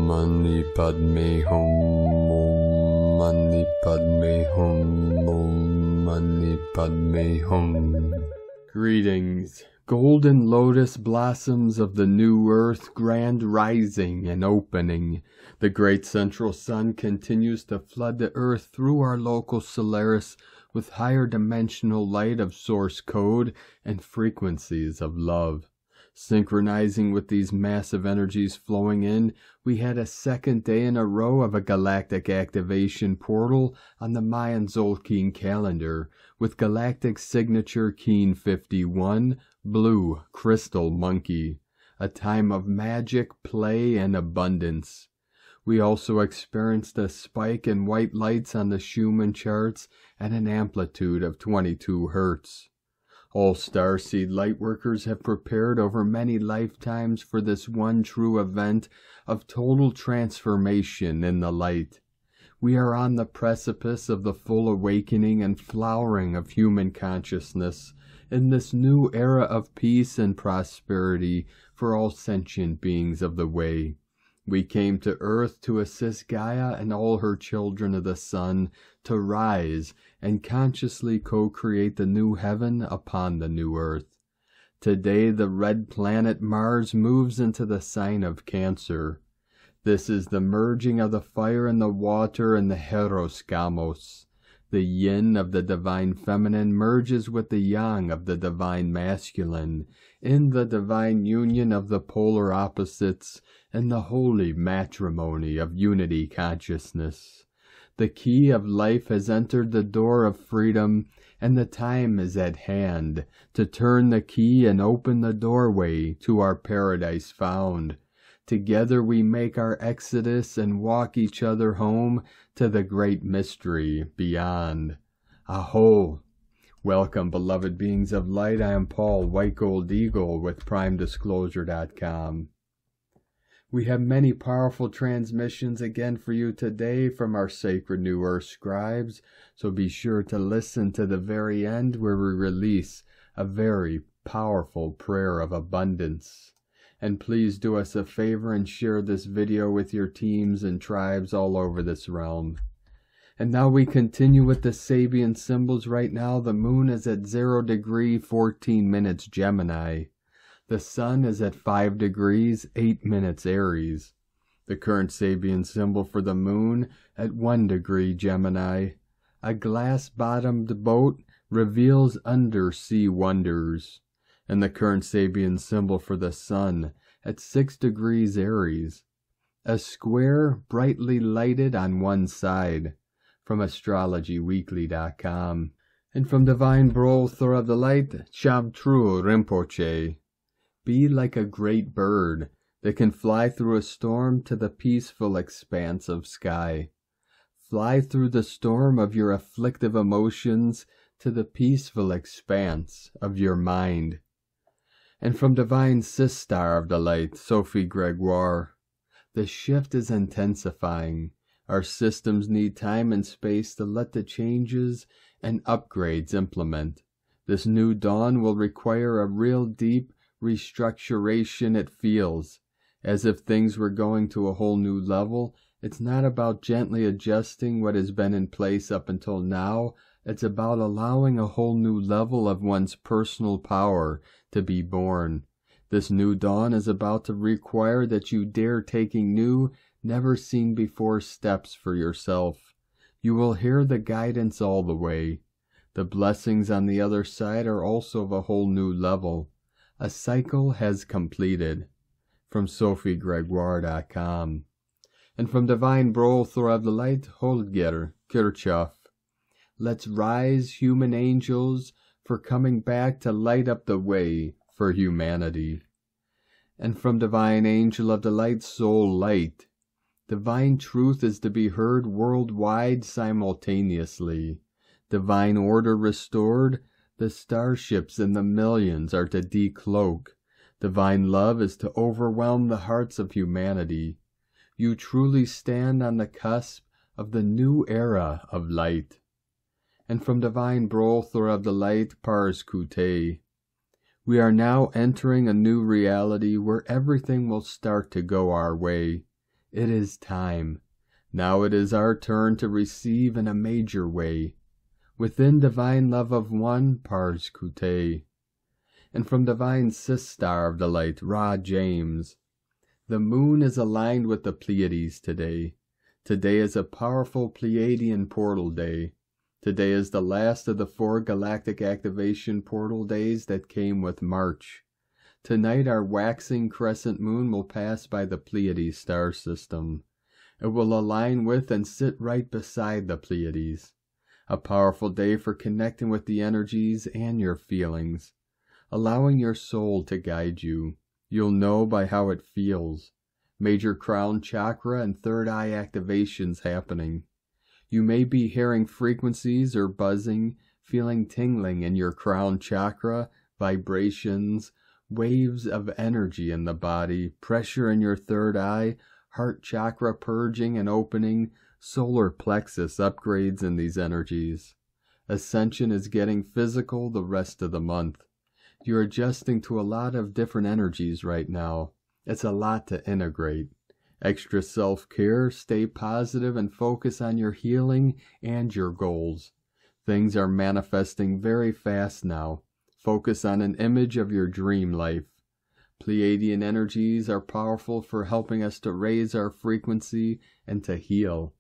Mani Padme Hum, Om Mani Padme Hum, Om Mani Padme Hum. Greetings, golden lotus blossoms of the new earth, grand rising and opening. The great central sun continues to flood the earth through our local Solaris with higher dimensional light of source code and frequencies of love. Synchronizing with these massive energies flowing in, we had a second day in a row of a galactic activation portal on the Mayan Tzolk'in calendar, with galactic signature Keen 51, blue crystal monkey, a time of magic, play, and abundance. We also experienced a spike in white lights on the Schumann charts and an amplitude of 22 Hertz. All starseed lightworkers have prepared over many lifetimes for this one true event of total transformation in the light. We are on the precipice of the full awakening and flowering of human consciousness in this new era of peace and prosperity for all sentient beings of the way. We came to Earth to assist Gaia and all her children of the sun to rise and consciously co-create the new heaven upon the new Earth. Today the red planet Mars moves into the sign of Cancer. This is the merging of the fire and the water and the Heros Gamos. The yin of the divine feminine merges with the yang of the divine masculine, in the divine union of the polar opposites and the holy matrimony of unity consciousness. The key of life has entered the door of freedom, and the time is at hand to turn the key and open the doorway to our paradise found. Together we make our exodus and walk each other home to the great mystery beyond. Aho! Welcome, beloved beings of light. I am Paul, White Gold Eagle with PrimeDisclosure.com. We have many powerful transmissions again for you today from our sacred New Earth scribes, so be sure to listen to the very end where we release a very powerful prayer of abundance. And please do us a favor and share this video with your teams and tribes all over this realm. And now we continue with the Sabian symbols. Right now the moon is at 0 degree 14 minutes Gemini. The sun is at 5 degrees 8 minutes Aries. The current Sabian symbol for the moon at 1 degree Gemini. A glass-bottomed boat reveals undersea wonders. And the current Sabian symbol for the sun at 6 degrees Aries. A square brightly lighted on one side, from astrologyweekly.com. And from Divine Brol Thor of the Light, Shabtru Rinpoche. Be like a great bird that can fly through a storm to the peaceful expanse of sky. Fly through the storm of your afflictive emotions to the peaceful expanse of your mind. And from Divine Sistar of the Light, Sophie Gregoire, the shift is intensifying. Our systems need time and space to let the changes and upgrades implement. This new dawn will require a real deep restructuration. It feels as if things were going to a whole new level. It's not about gently adjusting what has been in place up until now. It's about allowing a whole new level of one's personal power to be born. This new dawn is about to require that you dare taking new, never seen before steps for yourself. You will hear the guidance all the way. The blessings on the other side are also of a whole new level. A cycle has completed. From SophieGregoire.com. And from Divine Brol Thor of the Light, Holger Kirchhoff. Let's rise, human angels, for coming back to light up the way for humanity. And from Divine Angel of the Light, Soul Light. Divine truth is to be heard worldwide simultaneously. Divine order restored. The starships in the millions are to decloak. Divine love is to overwhelm the hearts of humanity. You truly stand on the cusp of the new era of light. And from Divine Brol Thor of the Light, Pars Kute. We are now entering a new reality where everything will start to go our way. It is time. Now it is our turn to receive in a major way. Within divine love of one, Pars Kute. And from divine Sistar of the Light, Ra James. The moon is aligned with the Pleiades today. Today is a powerful Pleiadian portal day. Today is the last of the 4 galactic activation portal days that came with March. Tonight our waxing crescent moon will pass by the Pleiades star system. It will align with and sit right beside the Pleiades. A powerful day for connecting with the energies and your feelings, allowing your soul to guide you. You'll know by how it feels. Major crown chakra and third eye activations happening. You may be hearing frequencies or buzzing, feeling tingling in your crown chakra, vibrations, waves of energy in the body, pressure in your third eye, heart chakra purging and opening, solar plexus upgrades in these energies. Ascension is getting physical the rest of the month. You're adjusting to a lot of different energies right now. It's a lot to integrate. Extra self-care, stay positive, and focus on your healing and your goals. Things are manifesting very fast now. Focus on an image of your dream life. Pleiadian energies are powerful for helping us to raise our frequency and to heal.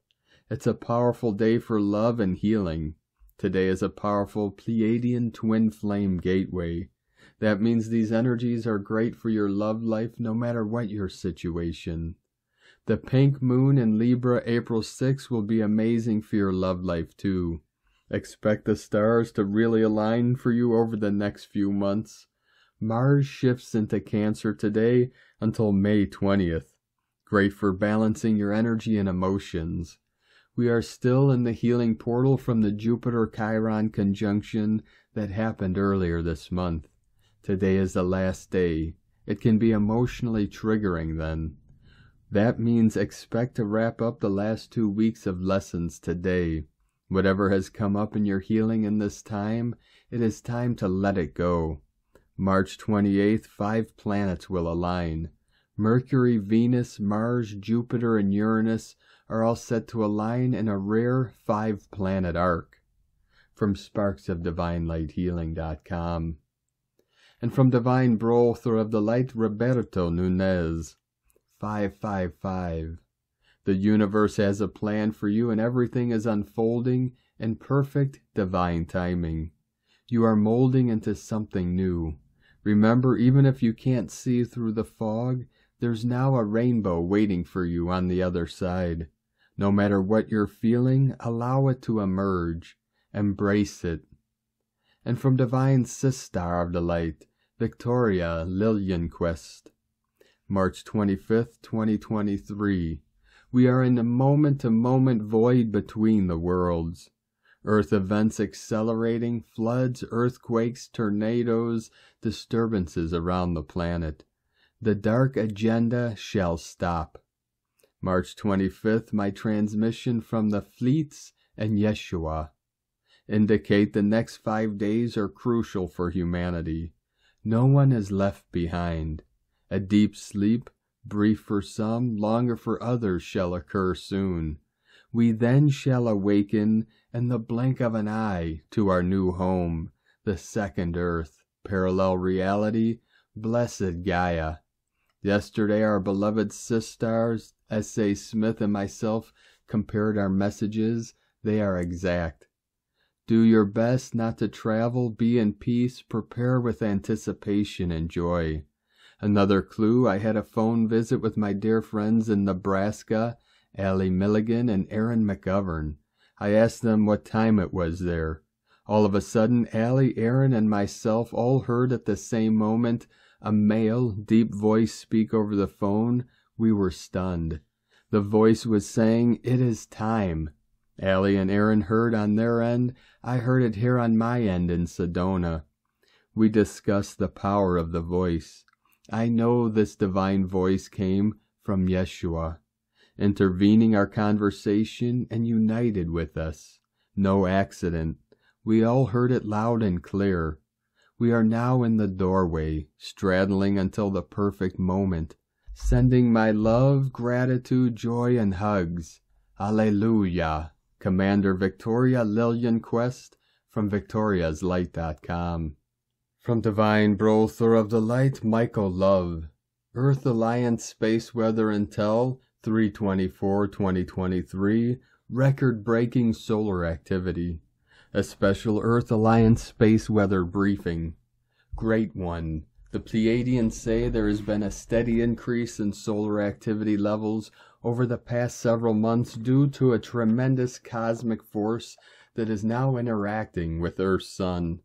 It's a powerful day for love and healing. Today is a powerful Pleiadian twin flame gateway. That means these energies are great for your love life no matter what your situation. The pink moon in Libra April 6 will be amazing for your love life too. Expect the stars to really align for you over the next few months. Mars shifts into Cancer today until May 20th. Great for balancing your energy and emotions. We are still in the healing portal from the Jupiter-Chiron conjunction that happened earlier this month. Today is the last day. It can be emotionally triggering then. That means expect to wrap up the last 2 weeks of lessons today. Whatever has come up in your healing in this time, it is time to let it go. March 28th, 5 planets will align. Mercury, Venus, Mars, Jupiter, and Uranus are all set to align in a rare 5-planet arc. From sparksofdivinelighthealing.com. And from Divine Brother of the Light, Roberto Nunez. 555. The universe has a plan for you and everything is unfolding in perfect divine timing. You are molding into something new. Remember, even if you can't see through the fog, there's now a rainbow waiting for you on the other side. No matter what you're feeling, allow it to emerge. Embrace it. And from Divine Sistar of the Light, Victoria Lillianquist. March 25th, 2023. We are in the moment-to-moment void between the worlds. Earth events accelerating, floods, earthquakes, tornadoes, disturbances around the planet. The dark agenda shall stop. March 25th, my transmission from the fleets and Yeshua. Indicate the next 5 days are crucial for humanity. No one is left behind. A deep sleep, brief for some, longer for others, shall occur soon. We then shall awaken in the blink of an eye to our new home, the second earth, parallel reality, blessed Gaia. Yesterday our beloved sisters, S.A. Smith and myself, compared our messages. They are exact. Do your best not to travel, be in peace, prepare with anticipation and joy. Another clue, I had a phone visit with my dear friends in Nebraska, Allie Milligan and Aaron McGovern. I asked them what time it was there. All of a sudden, Allie, Aaron, and myself all heard at the same moment a male, deep voice speak over the phone. We were stunned. The voice was saying, "It is time." Allie and Aaron heard on their end. I heard it here on my end in Sedona. We discussed the power of the voice. I know this divine voice came from Yeshua, intervening our conversation and united with us. No accident. We all heard it loud and clear. We are now in the doorway, straddling until the perfect moment. Sending my love, gratitude, joy, and hugs. Alleluia. Commander Victoria Lillian Quest from victoriaslight.com. From Divine Brother of the Light, Michael Love. Earth Alliance Space Weather Intel, 3/24/2023. Record-breaking solar activity. A special Earth Alliance Space Weather Briefing. Great one. The Pleiadians say there has been a steady increase in solar activity levels over the past several months due to a tremendous cosmic force that is now interacting with Earth's sun.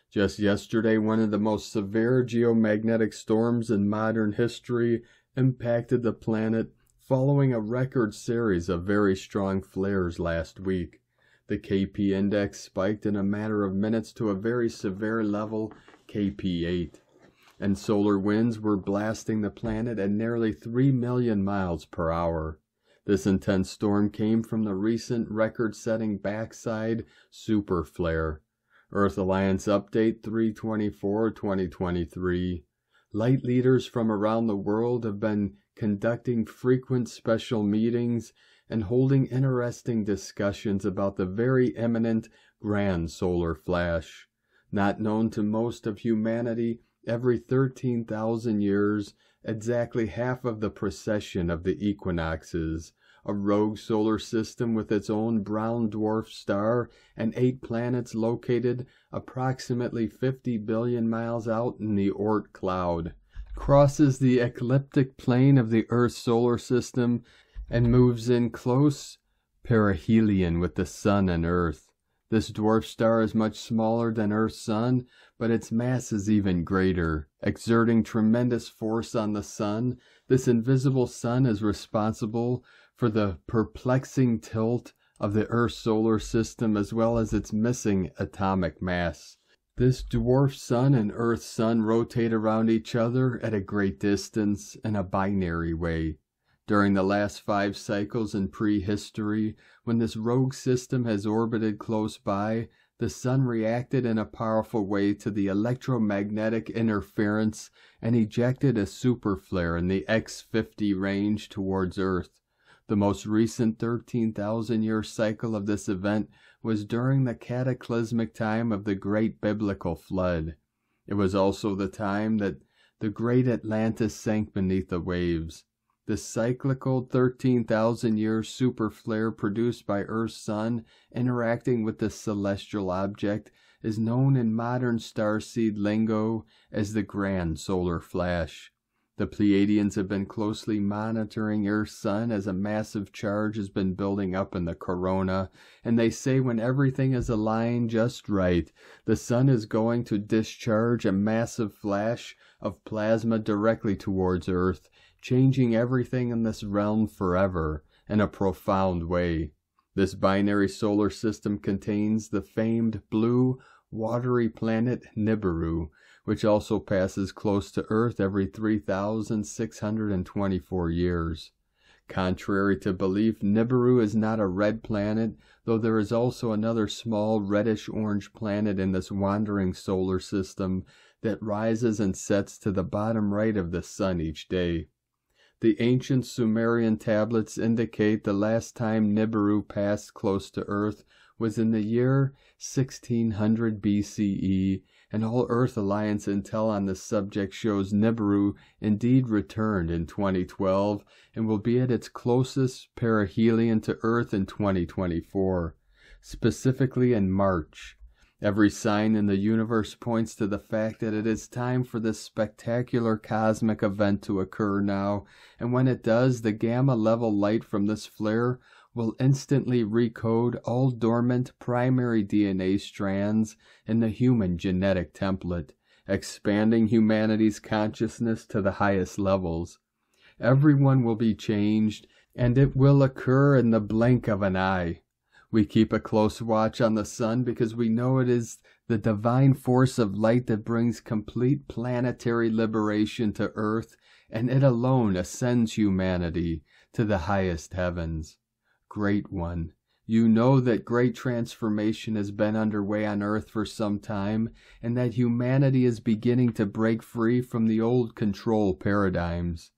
Just yesterday, one of the most severe geomagnetic storms in modern history impacted the planet following a record series of very strong flares last week. The KP index spiked in a matter of minutes to a very severe level, KP8. And solar winds were blasting the planet at nearly 3 million miles per hour. This intense storm came from the recent record-setting backside super flare. Earth Alliance Update 3/24/2023. Light leaders from around the world have been conducting frequent special meetings and holding interesting discussions about the very imminent grand solar flash. Not known to most of humanity, every 13,000 years, exactly half of the precession of the equinoxes, a rogue solar system with its own brown dwarf star and 8 planets located approximately 50 billion miles out in the Oort cloud, crosses the ecliptic plane of the Earth's solar system and moves in close perihelion with the Sun and Earth. This dwarf star is much smaller than Earth's Sun, but its mass is even greater. Exerting tremendous force on the Sun, this invisible Sun is responsible for the perplexing tilt of the Earth's solar system as well as its missing atomic mass. This dwarf Sun and Earth's Sun rotate around each other at a great distance in a binary way. During the last 5 cycles in prehistory, when this rogue system has orbited close by, the Sun reacted in a powerful way to the electromagnetic interference and ejected a superflare in the X50 range towards Earth. The most recent 13,000-year cycle of this event was during the cataclysmic time of the Great Biblical Flood. It was also the time that the great Atlantis sank beneath the waves. The cyclical 13,000-year superflare produced by Earth's Sun interacting with this celestial object is known in modern starseed lingo as the Grand Solar Flash. The Pleiadians have been closely monitoring Earth's Sun as a massive charge has been building up in the corona, and they say when everything is aligned just right, the Sun is going to discharge a massive flash of plasma directly towards Earth, changing everything in this realm forever in a profound way. This binary solar system contains the famed blue, watery planet Nibiru, which also passes close to Earth every 3,624 years. Contrary to belief, Nibiru is not a red planet, though there is also another small reddish-orange planet in this wandering solar system that rises and sets to the bottom right of the Sun each day. The ancient Sumerian tablets indicate the last time Nibiru passed close to Earth was in the year 1600 BCE, and all Earth Alliance intel on this subject shows Nibiru indeed returned in 2012 and will be at its closest perihelion to Earth in 2024, specifically in March. Every sign in the universe points to the fact that it is time for this spectacular cosmic event to occur now, and when it does, the gamma-level light from this flare will instantly recode all dormant primary DNA strands in the human genetic template, expanding humanity's consciousness to the highest levels. Everyone will be changed, and it will occur in the blink of an eye. We keep a close watch on the Sun because we know it is the divine force of light that brings complete planetary liberation to Earth, and it alone ascends humanity to the highest heavens. Great One, you know that great transformation has been underway on Earth for some time, and that humanity is beginning to break free from the old control paradigms.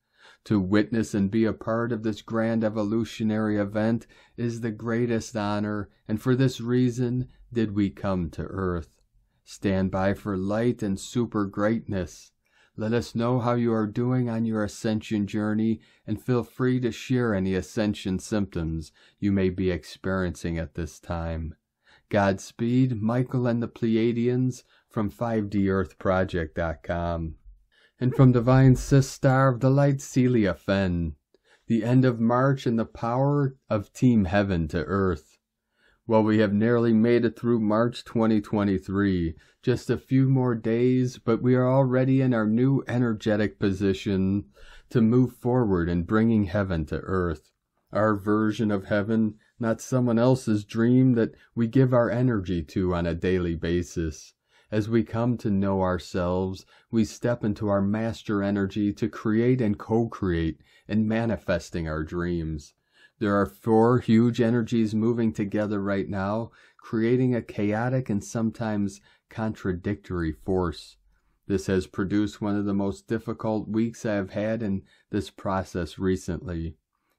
To witness and be a part of this grand evolutionary event is the greatest honor, and for this reason did we come to Earth. Stand by for light and super greatness. Let us know how you are doing on your ascension journey, and feel free to share any ascension symptoms you may be experiencing at this time. Godspeed, Michael and the Pleiadians from 5DEarthProject.com. And from Divine Sister of the Light, Celia Fenn. The end of March and the power of Team Heaven to Earth. Well, we have nearly made it through March 2023. Just a few more days, but we are already in our new energetic position to move forward in bringing heaven to Earth. Our version of heaven, not someone else's dream that we give our energy to on a daily basis. As we come to know ourselves, we step into our master energy to create and co-create in manifesting our dreams. There are 4 huge energies moving together right now, creating a chaotic and sometimes contradictory force. This has produced one of the most difficult weeks I have had in this process recently.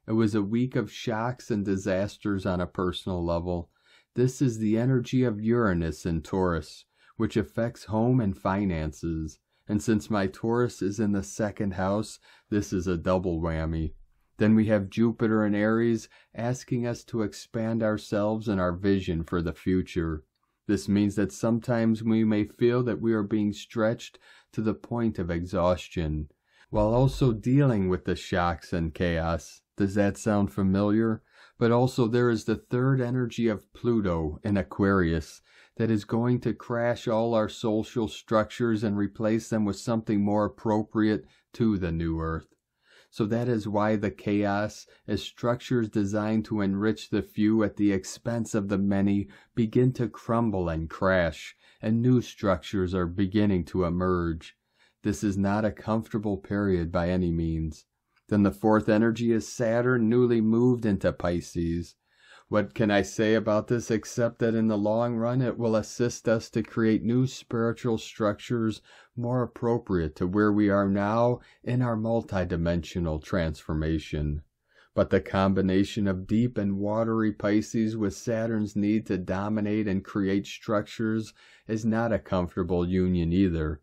It was a week of shocks and disasters on a personal level. This is the energy of Uranus in Taurus, which affects home and finances. And since my Taurus is in the 2nd house, this is a double whammy. Then we have Jupiter in Aries asking us to expand ourselves and our vision for the future. This means that sometimes we may feel that we are being stretched to the point of exhaustion, while also dealing with the shocks and chaos. Does that sound familiar? But also there is the 3rd energy of Pluto in Aquarius that is going to crash all our social structures and replace them with something more appropriate to the new Earth. So that is why the chaos, as structures designed to enrich the few at the expense of the many, begin to crumble and crash, and new structures are beginning to emerge. This is not a comfortable period by any means. Then the 4th energy is Saturn, newly moved into Pisces. What can I say about this except that in the long run it will assist us to create new spiritual structures more appropriate to where we are now in our multidimensional transformation. But the combination of deep and watery Pisces with Saturn's need to dominate and create structures is not a comfortable union either.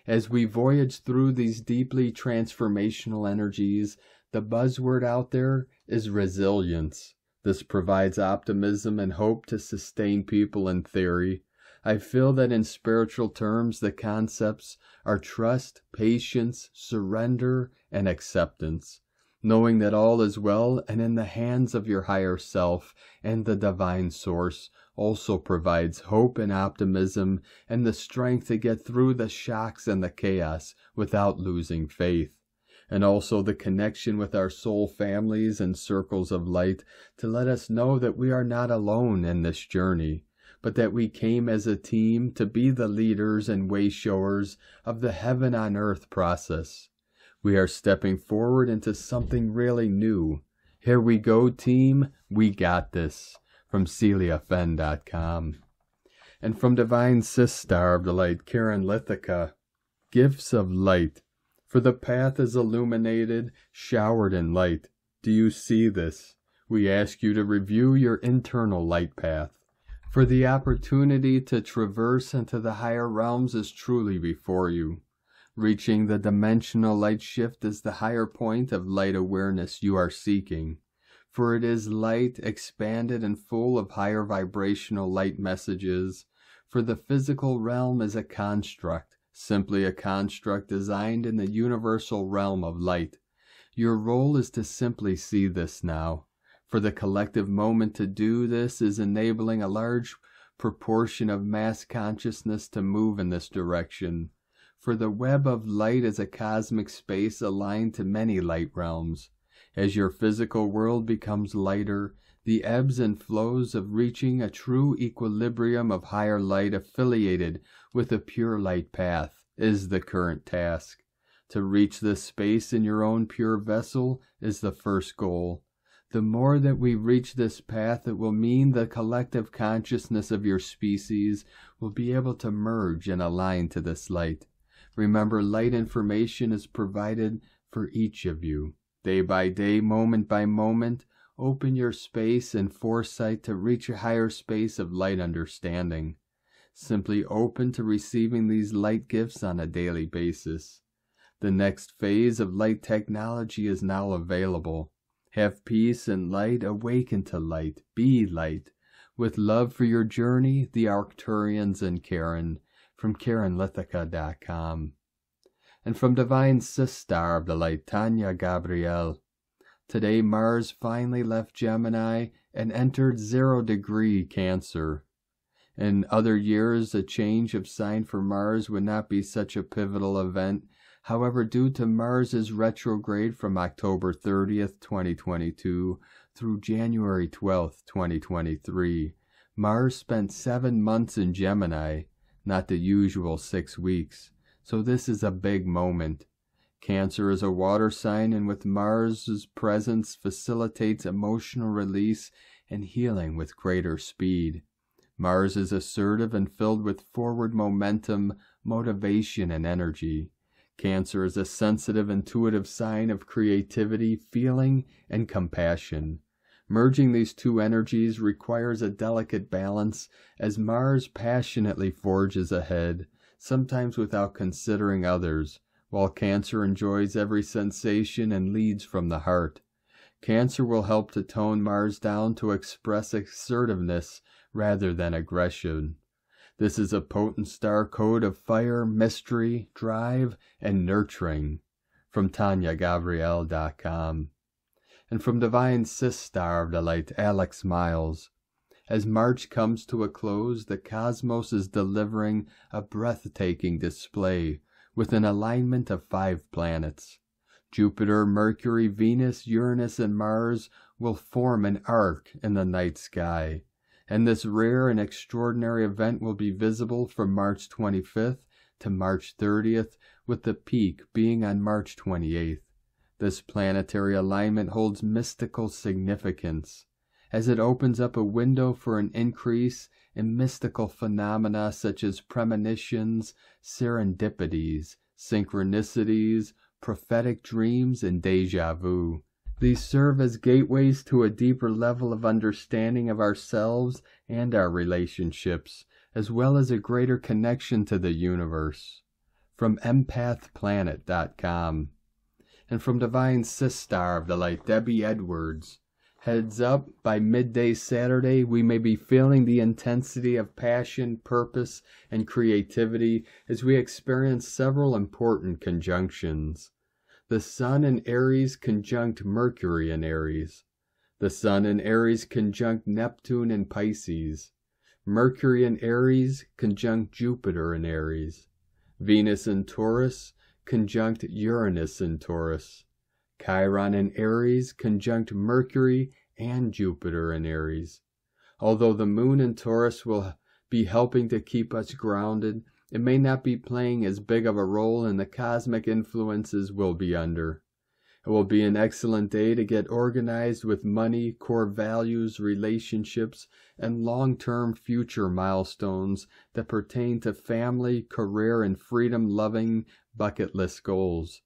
As we voyage through these deeply transformational energies, the buzzword out there is resilience. This provides optimism and hope to sustain people in theory. I feel that in spiritual terms, the concepts are trust, patience, surrender, and acceptance. Knowing that all is well and in the hands of your higher self and the divine source also provides hope and optimism and the strength to get through the shocks and the chaos without losing faith. And also the connection with our soul families and circles of light to let us know that we are not alone in this journey, but that we came as a team to be the leaders and way-showers of the heaven on earth process. We are stepping forward into something really new. Here we go, team. We got this. From CeliaFenn.com. And from Divine Sister of the Light, Karen Lithica. Gifts of light. For the path is illuminated, showered in light. Do you see this? We ask you to review your internal light path. For the opportunity to traverse into the higher realms is truly before you. Reaching the dimensional light shift is the higher point of light awareness you are seeking. For it is light, expanded and full of higher vibrational light messages. For the physical realm is a construct, simply a construct designed in the universal realm of light. Your role is to simply see this now. For the collective moment to do this is enabling a large proportion of mass consciousness to move in this direction. For the web of light is a cosmic space aligned to many light realms. As your physical world becomes lighter, the ebbs and flows of reaching a true equilibrium of higher light affiliated with a pure light path is the current task. To reach this space in your own pure vessel is the first goal. The more that we reach this path, it will mean the collective consciousness of your species will be able to merge and align to this light. Remember, light information is provided for each of you. Day by day, moment by moment, open your space and foresight to reach a higher space of light understanding. Simply open to receiving these light gifts on a daily basis. The next phase of light technology is now available. Have peace and light, awaken to light, be light. With love for your journey, the Arcturians and Karen, from KarenLithica.com. And from Divine Sister of the Light, Tanya Gabrielle. Today Mars finally left Gemini and entered 0° Cancer. In other years, a change of sign for Mars would not be such a pivotal event. However, due to Mars's retrograde from October 30th, 2022 through January 12th, 2023, Mars spent 7 months in Gemini, not the usual 6 weeks. So this is a big moment. Cancer is a water sign, and with Mars's presence facilitates emotional release and healing with greater speed. Mars is assertive and filled with forward momentum, motivation, and energy. Cancer is a sensitive, intuitive sign of creativity, feeling, and compassion. Merging these two energies requires a delicate balance as Mars passionately forges ahead, sometimes without considering others, while Cancer enjoys every sensation and leads from the heart. Cancer will help to tone Mars down to express assertiveness rather than aggression. This is a potent star code of fire, mystery, drive, and nurturing. From TanyaGabrielle.com. And from Divine Sister of the Light, Alex Miles. As March comes to a close, the cosmos is delivering a breathtaking display with an alignment of 5 planets. Jupiter, Mercury, Venus, Uranus, and Mars will form an arc in the night sky. And this rare and extraordinary event will be visible from March 25th to March 30th, with the peak being on March 28th. This planetary alignment holds mystical significance, as it opens up a window for an increase in mystical phenomena such as premonitions, serendipities, synchronicities, prophetic dreams, and déjà vu. These serve as gateways to a deeper level of understanding of ourselves and our relationships, as well as a greater connection to the universe. From empathplanet.com. And from Divine Sister of the Light, Debbie Edwards. Heads up, by midday Saturday, we may be feeling the intensity of passion, purpose, and creativity as we experience several important conjunctions. The Sun in Aries conjunct Mercury in Aries. The Sun in Aries conjunct Neptune in Pisces. Mercury in Aries conjunct Jupiter in Aries. Venus in Taurus conjunct Uranus in Taurus. Chiron in Aries conjunct Mercury and Jupiter in Aries. Although the Moon in Taurus will be helping to keep us grounded, it may not be playing as big of a role in the cosmic influences we'll be under. It will be an excellent day to get organized with money, core values, relationships, and long-term future milestones that pertain to family, career, and freedom-loving bucket list goals.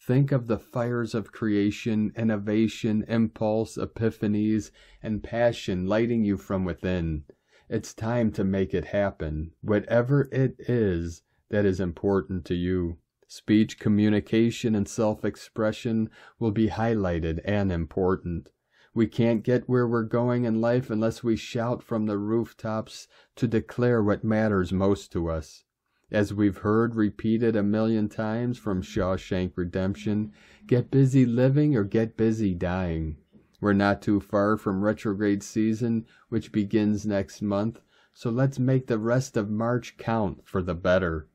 Think of the fires of creation, innovation, impulse, epiphanies, and passion lighting you from within. It's time to make it happen, whatever it is that is important to you. Speech, communication, and self-expression will be highlighted and important. We can't get where we're going in life unless we shout from the rooftops to declare what matters most to us. As we've heard repeated 1,000,000 times from Shawshank Redemption, get busy living or get busy dying. We're not too far from retrograde season, which begins next month, so let's make the rest of March count for the better.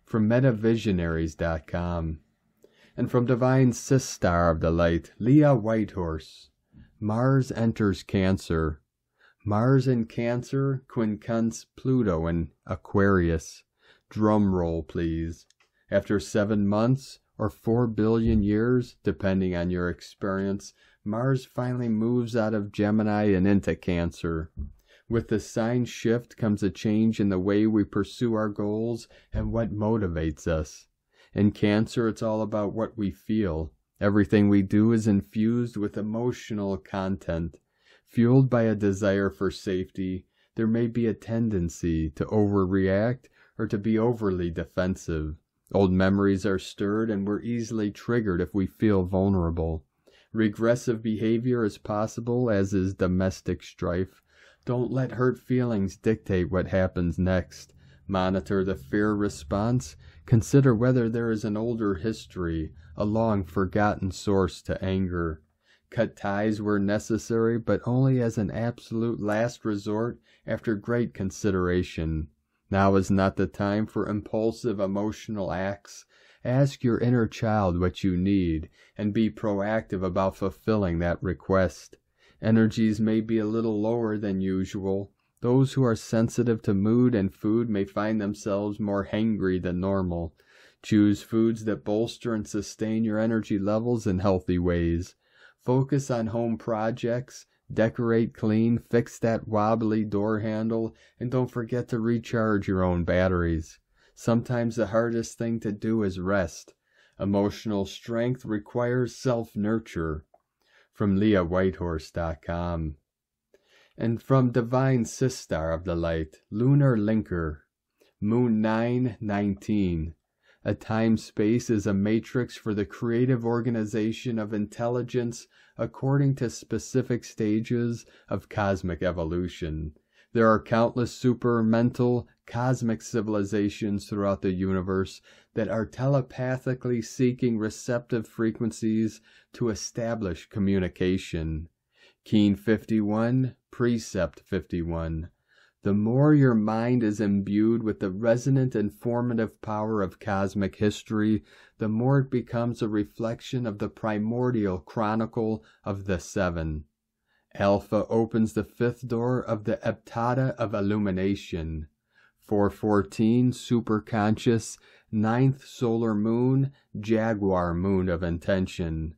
From MetaVisionaries.com. And from Divine Sister of the Light, Leah Whitehorse. Mars enters Cancer. Mars in Cancer quincunx Pluto in Aquarius. Drum roll, please. After 7 months, or 4 billion years, depending on your experience, Mars finally moves out of Gemini and into Cancer. With the sign shift comes a change in the way we pursue our goals and what motivates us. In Cancer, it's all about what we feel. Everything we do is infused with emotional content. Fueled by a desire for safety, there may be a tendency to overreact or to be overly defensive. Old memories are stirred and we're easily triggered if we feel vulnerable. Regressive behavior is possible, as is domestic strife. Don't let hurt feelings dictate what happens next. Monitor the fear response. Consider whether there is an older history, a long-forgotten source to anger. Cut ties where necessary, but only as an absolute last resort after great consideration. Now is not the time for impulsive emotional acts. Ask your inner child what you need, and be proactive about fulfilling that request. Energies may be a little lower than usual. Those who are sensitive to mood and food may find themselves more hangry than normal. Choose foods that bolster and sustain your energy levels in healthy ways. Focus on home projects, decorate clean, fix that wobbly door handle, and don't forget to recharge your own batteries. Sometimes the hardest thing to do is rest. Emotional strength requires self-nurture. From LeahWhitehorse.com. And from Divine Sistar of the Light, Lunar Linker, Moon 919. A time-space is a matrix for the creative organization of intelligence according to specific stages of cosmic evolution. There are countless super-mental, cosmic civilizations throughout the universe that are telepathically seeking receptive frequencies to establish communication. Keen 51, Precept 51. The more your mind is imbued with the resonant and formative power of cosmic history, the more it becomes a reflection of the primordial chronicle of the Seven. Alpha opens the fifth door of the Heptada of Illumination. 414, Superconscious, 9th Solar Moon, Jaguar Moon of Intention.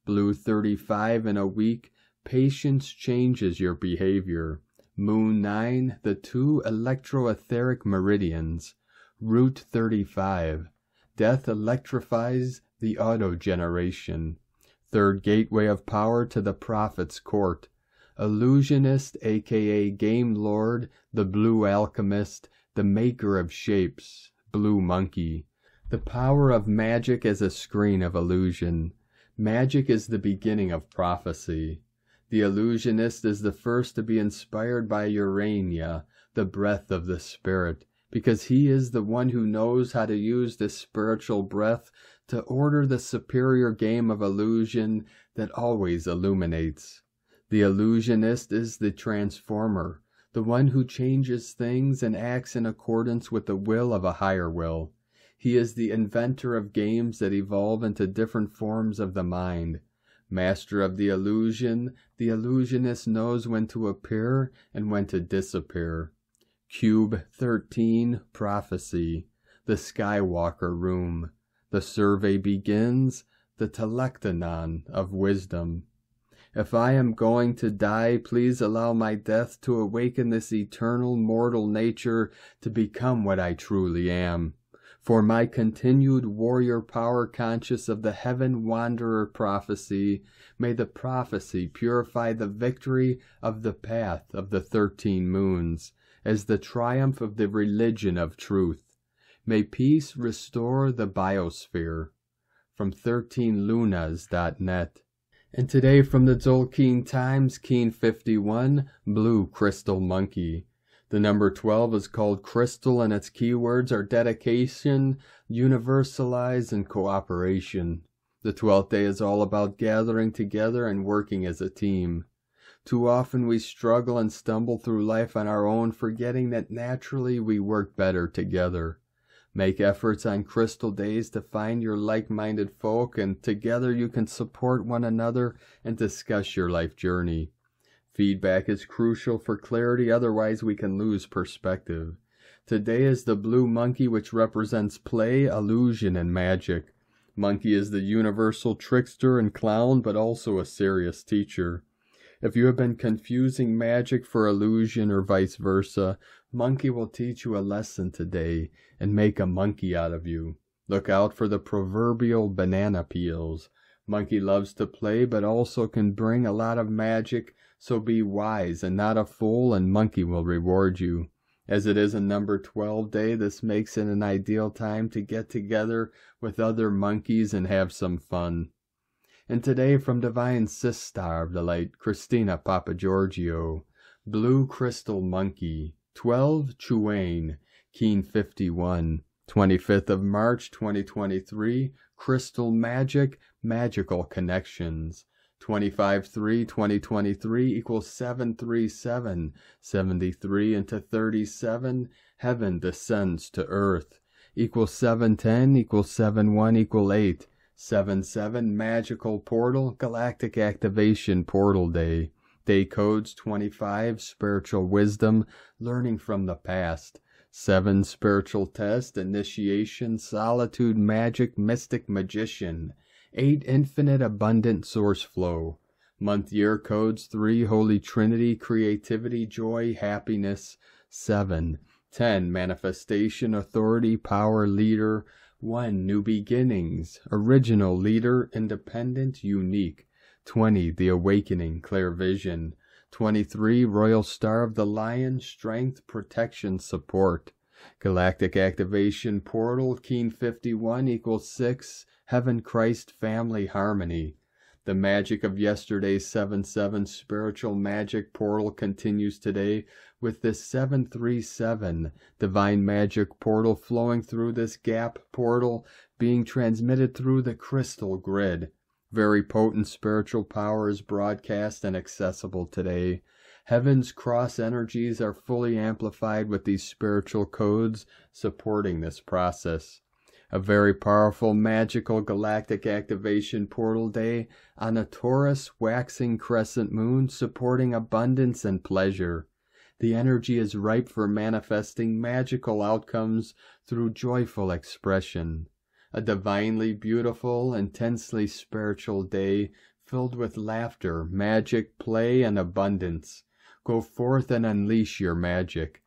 Blue 35 in a week, Patience changes your behavior. Moon 9, the 2 electroetheric meridians. Root 35. Death electrifies the auto-generation. Third gateway of power to the prophet's court. Illusionist, aka Game Lord, the Blue Alchemist, the maker of shapes, Blue Monkey. The power of magic as a screen of illusion. Magic is the beginning of prophecy. The illusionist is the first to be inspired by Urania, the breath of the spirit, because he is the one who knows how to use this spiritual breath to order the superior game of illusion that always illuminates. The illusionist is the transformer, the one who changes things and acts in accordance with the will of a higher will. He is the inventor of games that evolve into different forms of the mind. Master of the illusionist knows when to appear and when to disappear. Cube 13, Prophecy, the Skywalker Room. The survey begins, the Telektonon of Wisdom. If I am going to die, please allow my death to awaken this eternal mortal nature to become what I truly am. For my continued warrior power conscious of the heaven wanderer prophecy, may the prophecy purify the victory of the path of the 13 moons, as the triumph of the religion of truth. May peace restore the biosphere. From 13lunas.net. And today from the Tzolk'in Times, Keen 51, Blue Crystal Monkey. The number 12 is called crystal, and its keywords are dedication, universalize, and cooperation. The 12th day is all about gathering together and working as a team. Too often we struggle and stumble through life on our own, forgetting that naturally we work better together. Make efforts on crystal days to find your like-minded folk, and together you can support one another and discuss your life journey. Feedback is crucial for clarity, otherwise we can lose perspective. Today is the blue monkey, which represents play, illusion, and magic. Monkey is the universal trickster and clown, but also a serious teacher. If you have been confusing magic for illusion or vice versa, Monkey will teach you a lesson today and make a monkey out of you. Look out for the proverbial banana peels. Monkey loves to play, but also can bring a lot of magic, so be wise and not a fool, and Monkey will reward you. As it is a number 12 day, this makes it an ideal time to get together with other monkeys and have some fun. And today, from Divine Sistar of the Light, Christina Papagiorgio, Blue Crystal Monkey, 12 Chuane, Keen 51, 25th of March 2023, Crystal Magic, Magical Connections. 25/3/2023 equals 737, 73 into 37, heaven descends to earth, equals 710, equals 71, equal 8, 77, magical portal, galactic activation portal day. Day codes 25, spiritual wisdom, learning from the past. 7, spiritual test, initiation, solitude, magic, mystic, magician. 8, infinite, abundant source flow. Month year codes 3, Holy Trinity, creativity, joy, happiness. 7, 10, manifestation, authority, power, leader. 1, new beginnings, original, leader, independent, unique. 20, the awakening, clear vision. 23, royal star of the lion, strength, protection, support. Galactic activation portal, Keen 51 equals 6, heaven, Christ, family, harmony. The magic of yesterday's 7/7 spiritual magic portal continues today with this 737 divine magic portal flowing through this gap portal, being transmitted through the crystal grid. Very potent spiritual power is broadcast and accessible today. Heaven's cross energies are fully amplified with these spiritual codes supporting this process. A very powerful, magical, galactic activation portal day on a Taurus waxing crescent moon supporting abundance and pleasure. The energy is ripe for manifesting magical outcomes through joyful expression. A divinely beautiful, intensely spiritual day filled with laughter, magic, play, and abundance. Go forth and unleash your magic.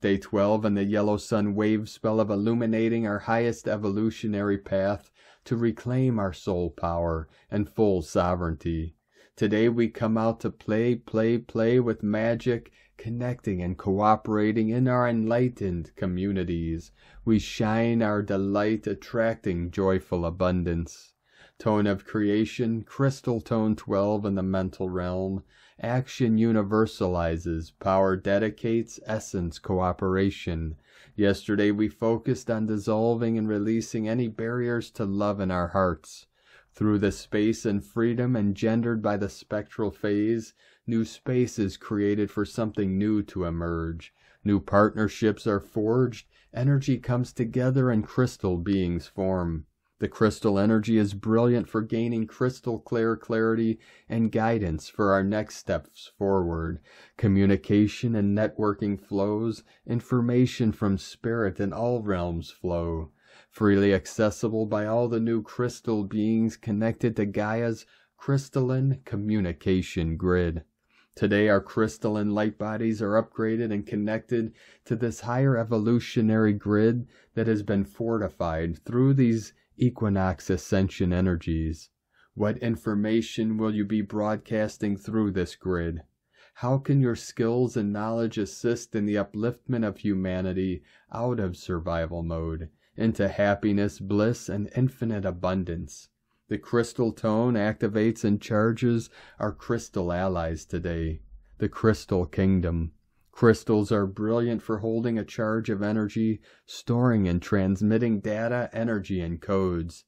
Day 12 and the yellow sun wave spell of illuminating our highest evolutionary path to reclaim our soul power and full sovereignty. Today we come out to play with magic, connecting and cooperating in our enlightened communities. We shine our delight, attracting joyful abundance. Tone of creation, crystal tone 12 in the mental realm. Action universalizes, power dedicates, essence cooperation. Yesterday we focused on dissolving and releasing any barriers to love in our hearts. Through the space and freedom engendered by the spectral phase, new space is created for something new to emerge. New partnerships are forged, energy comes together and crystal beings form. The crystal energy is brilliant for gaining crystal clear clarity and guidance for our next steps forward. Communication and networking flows, information from spirit in all realms flow. Freely accessible by all the new crystal beings connected to Gaia's crystalline communication grid. Today our crystalline light bodies are upgraded and connected to this higher evolutionary grid that has been fortified through these equinox ascension energies. What information will you be broadcasting through this grid? How can your skills and knowledge assist in the upliftment of humanity out of survival mode, into happiness, bliss, and infinite abundance? The crystal tone activates and charges our crystal allies today, the crystal kingdom. Crystals are brilliant for holding a charge of energy, storing and transmitting data, energy, and codes.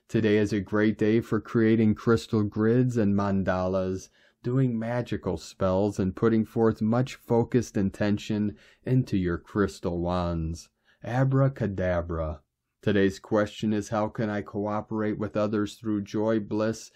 Today is a great day for creating crystal grids and mandalas, doing magical spells, and putting forth much focused intention into your crystal wands. Abracadabra. Today's question is, how can I cooperate with others through joy, bliss,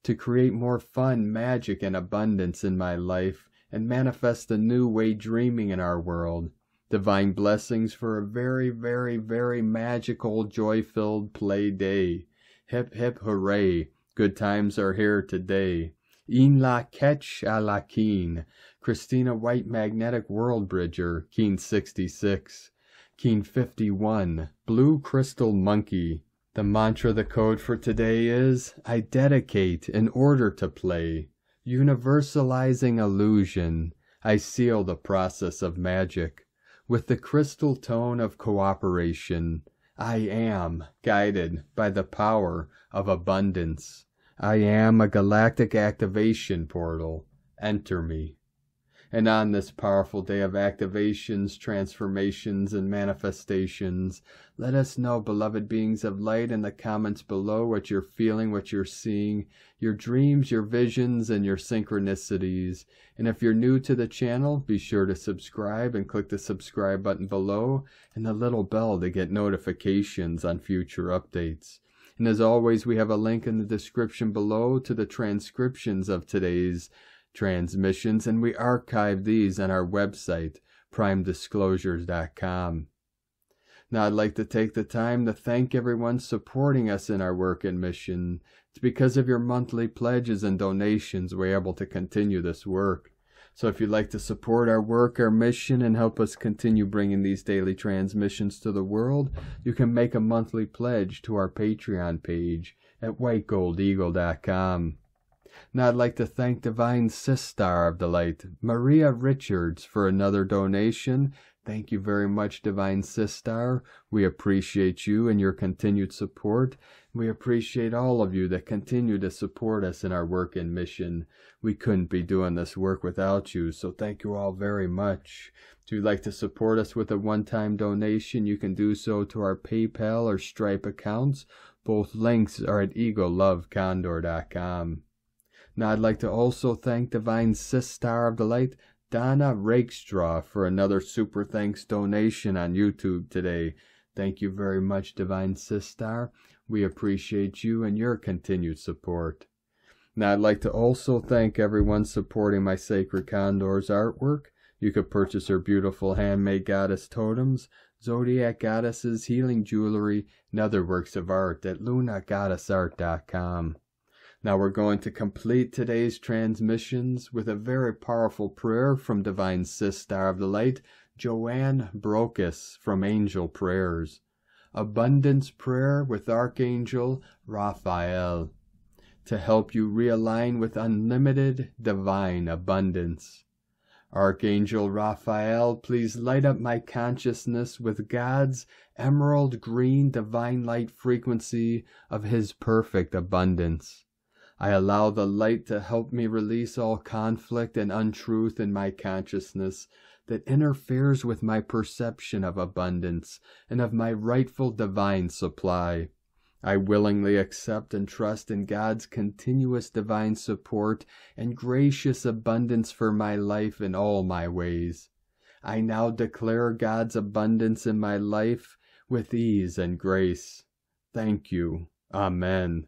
to create more fun, magic, and abundance in my life, and manifest a new way dreaming in our world? Divine blessings for a very, very, very magical, joy-filled play day. Hip, hip, hooray. Good times are here today. In la ketch a la keen. Christina White Magnetic World Bridger, Keen 66. Keen 51. Blue Crystal Monkey. The mantra, the code for today is, I dedicate in order to play. Universalizing illusion, I seal the process of magic. With the crystal tone of cooperation, I am guided by the power of abundance. I am a galactic activation portal. Enter me. And on this powerful day of activations, transformations, and manifestations, let us know, beloved beings of light, in the comments below what you're feeling, what you're seeing, your dreams, your visions, and your synchronicities. And if you're new to the channel, be sure to subscribe and click the subscribe button below and the little bell to get notifications on future updates. And as always, we have a link in the description below to the transcriptions of today's transmissions, and we archive these on our website, primedisclosures.com. Now, I'd like to take the time to thank everyone supporting us in our work and mission. It's because of your monthly pledges and donations we're able to continue this work. So if you'd like to support our work, our mission, and help us continue bringing these daily transmissions to the world, you can make a monthly pledge to our Patreon page at whitegoldeagle.com. Now I'd like to thank Divine Sistar of the Light, Maria Richards, for another donation. Thank you very much, Divine Sistar. We appreciate you and your continued support. We appreciate all of you that continue to support us in our work and mission. We couldn't be doing this work without you, so thank you all very much. If you'd like to support us with a one-time donation, you can do so to our PayPal or Stripe accounts. Both links are at eaglelovecondor.com. Now I'd like to also thank Divine Sistar of the Light, Donna Rakestraw, for another super thanks donation on YouTube today. Thank you very much, Divine Sistar. We appreciate you and your continued support. Now I'd like to also thank everyone supporting my Sacred Condors artwork. You could purchase her beautiful handmade goddess totems, zodiac goddesses, healing jewelry, and other works of art at lunagoddessart.com. Now we're going to complete today's transmissions with a very powerful prayer from Divine Sistar of the Light, Joanne Brokus from Angel Prayers. Abundance Prayer with Archangel Raphael, to help you realign with unlimited divine abundance. Archangel Raphael, please light up my consciousness with God's emerald green divine light frequency of His perfect abundance. I allow the light to help me release all conflict and untruth in my consciousness that interferes with my perception of abundance and of my rightful divine supply. I willingly accept and trust in God's continuous divine support and gracious abundance for my life in all my ways. I now declare God's abundance in my life with ease and grace. Thank you. Amen.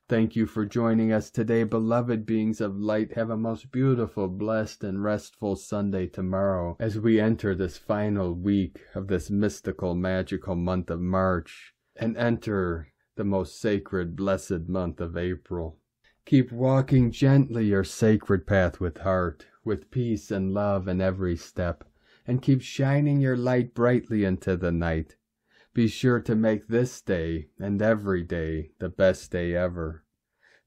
Thank you for joining us today, beloved beings of light. Have a most beautiful, blessed, and restful Sunday tomorrow as we enter this final week of this mystical, magical month of March and enter the most sacred, blessed month of April. Keep walking gently your sacred path with heart, with peace and love in every step, and keep shining your light brightly into the night. Be sure to make this day and every day the best day ever.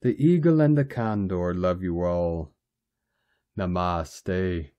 The eagle and the condor love you all. Namaste.